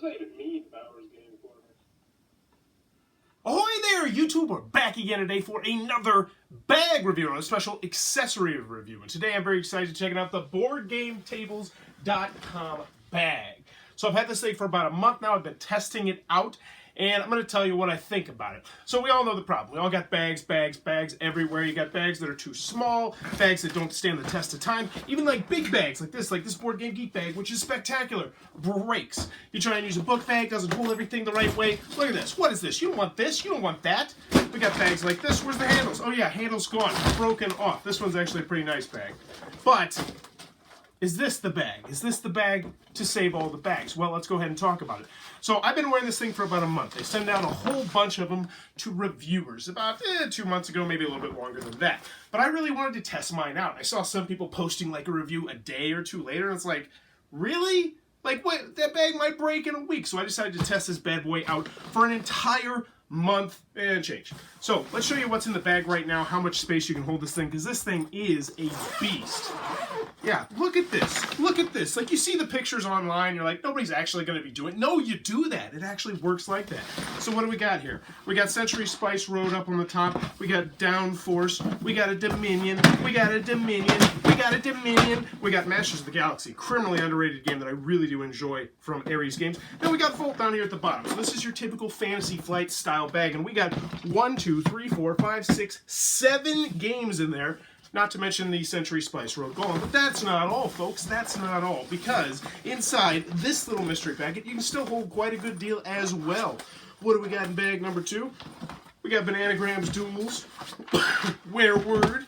that even mean, Bowers game quarterback? Ahoy there, YouTube! We're back again today for another bag review and a special accessory review. And today I'm very excited to check out the BoardGameTables.com bag. So I've had this thing for about a month now. I've been testing it out, and I'm going to tell you what I think about it. So we all know the problem. We all got bags everywhere. You got bags that are too small, bags that don't stand the test of time. Even like big bags like this Board Game Geek bag, which is spectacular, breaks. You try and use a book bag, doesn't hold everything the right way. Look at this. What is this? You don't want this. You don't want that. We got bags like this. Where's the handles? Oh yeah, handles gone, broken off. This one's actually a pretty nice bag. But is this the bag? Is this the bag to save all the bags? Well, let's go ahead and talk about it. So I've been wearing this thing for about a month. They send out a whole bunch of them to reviewers about 2 months ago, maybe a little bit longer than that. But I really wanted to test mine out. I saw some people posting like a review a day or two later, and it's like, really? Like, what? That bag might break in a week. So I decided to test this bad boy out for an entire month and change. So let's show you what's in the bag right now, how much space you can hold this thing, because this thing is a beast. Yeah, look at this. Look at this. Like, you see the pictures online, you're like, nobody's actually going to be doing it. No, you do that. It actually works like that. So what do we got here? We got Century Spice Road up on the top. We got Downforce. We got a Dominion. We got a Dominion. We got a Dominion. We got Masters of the Galaxy, criminally underrated game that I really do enjoy from Ares Games. Then we got Volt down here at the bottom. So this is your typical Fantasy Flight style bag, and we got 1, 2, 3, 4, 5, 6, 7 games in there. Not to mention the Century Spice Road Golem. But that's not all, folks. That's not all. Because inside this little mystery packet, you can still hold quite a good deal as well. What do we got in bag number 2? We got Bananagrams Duels, Wereword,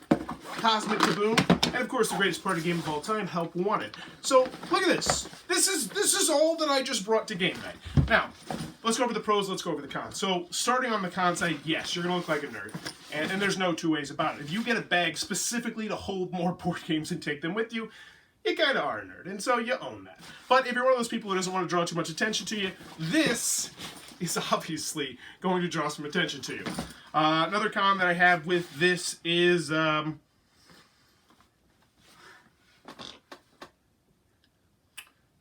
Cosmic Kaboom, and of course the greatest party game of all time, Help Wanted. So look at this. This is all that I just brought to game night. Now, let's go over the pros, let's go over the cons. So starting on the con side, yes, you're gonna look like a nerd. And there's no two ways about it. If you get a bag specifically to hold more board games and take them with you, you kind of are a nerd, and so you own that. But if you're one of those people who doesn't want to draw too much attention to you, this is obviously going to draw some attention to you. Another con that I have with this is it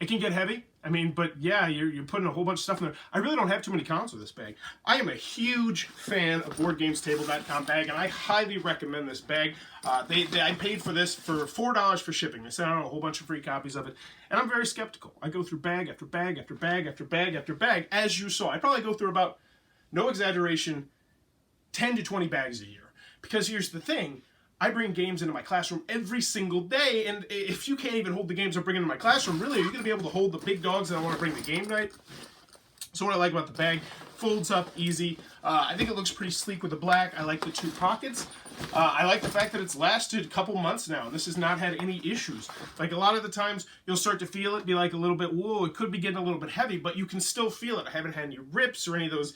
can get heavy. I mean, but yeah, you're putting a whole bunch of stuff in there. I really don't have too many cons with this bag. I am a huge fan of BoardGamesTable.com bag, and I highly recommend this bag. I paid for this for $4 for shipping. They sent out a whole bunch of free copies of it, and I'm very skeptical. I go through bag after bag after bag after bag after bag, as you saw. I probably go through about, no exaggeration, 10 to 20 bags a year. Because here's the thing. I bring games into my classroom every single day, and if you can't even hold the games I'm bringing into my classroom, really, are you going to be able to hold the big dogs that I want to bring to game night? So what I like about the bag, folds up easy. I think it looks pretty sleek with the black. I like the 2 pockets. I like the fact that it's lasted a couple months now, and this has not had any issues. Like, a lot of the times, you'll start to feel it, be like a little bit, whoa, it could be getting a little bit heavy, but you can still feel it. I haven't had any rips or any of those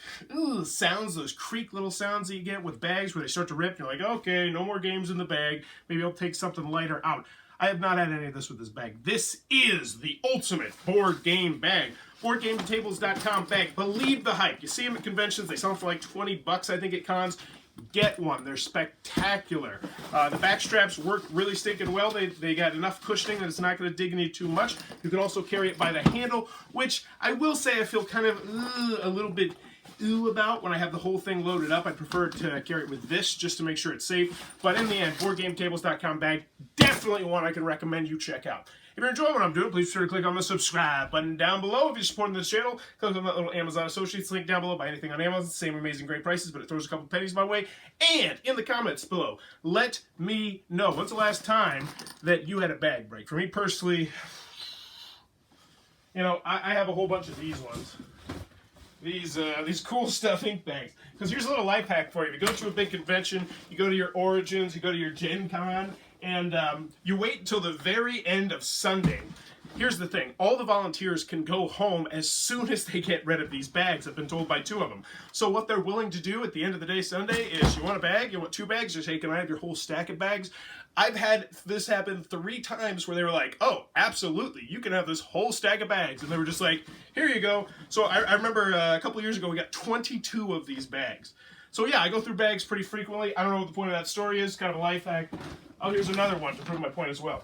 sounds, those creak little sounds that you get with bags where they start to rip. You're like, okay, no more games in the bag. Maybe I'll take something lighter out. I have not had any of this with this bag. This is the ultimate board game bag. BoardGameTables.com bag. Believe the hype. You see them at conventions. They sell them for like 20 bucks, I think, at cons. Get one. They're spectacular. The back straps work really stinking well. They got enough cushioning that it's not going to dig into you too much. You can also carry it by the handle, which I will say I feel kind of a little bit about when I have the whole thing loaded up. I prefer to carry it with this just to make sure it's safe. But in the end, BoardGameTables.com bag, definitely one I can recommend you check out. If you're enjoying what I'm doing, please be sure to click on the subscribe button down below. If you're supporting this channel, click on that little Amazon Associates link down below. Buy anything on Amazon, same amazing great prices, but it throws a couple pennies my way. And in the comments below, let me know, when's the last time that you had a bag break? For me personally, you know, I have a whole bunch of these ones. These cool stuff ink bags. Because here's a little life hack for you. If you go to a big convention, you go to your Origins, you go to your Gen Con, and you wait until the very end of Sunday. Here's the thing. All the volunteers can go home as soon as they get rid of these bags. I've been told by 2 of them. So what they're willing to do at the end of the day Sunday is, you want a bag? You want 2 bags? Just, hey, can I have your whole stack of bags? I've had this happen 3 times where they were like, oh, absolutely, you can have this whole stack of bags. And they were just like, here you go. So I remember a couple years ago, we got 22 of these bags. So yeah, I go through bags pretty frequently. I don't know what the point of that story is. Kind of a life hack. Oh, here's another one to prove my point as well.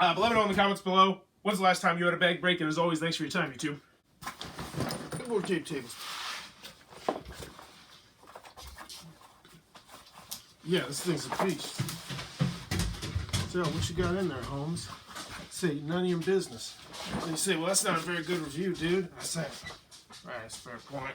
But let me know in the comments below, when's the last time you had a bag break? And as always, thanks for your time, YouTube. Couple more tape tables. Yeah, this thing's a beast. So, what you got in there, Holmes? Say, none of your business. And you say, well, that's not a very good review, dude. I say, all right, that's a fair point.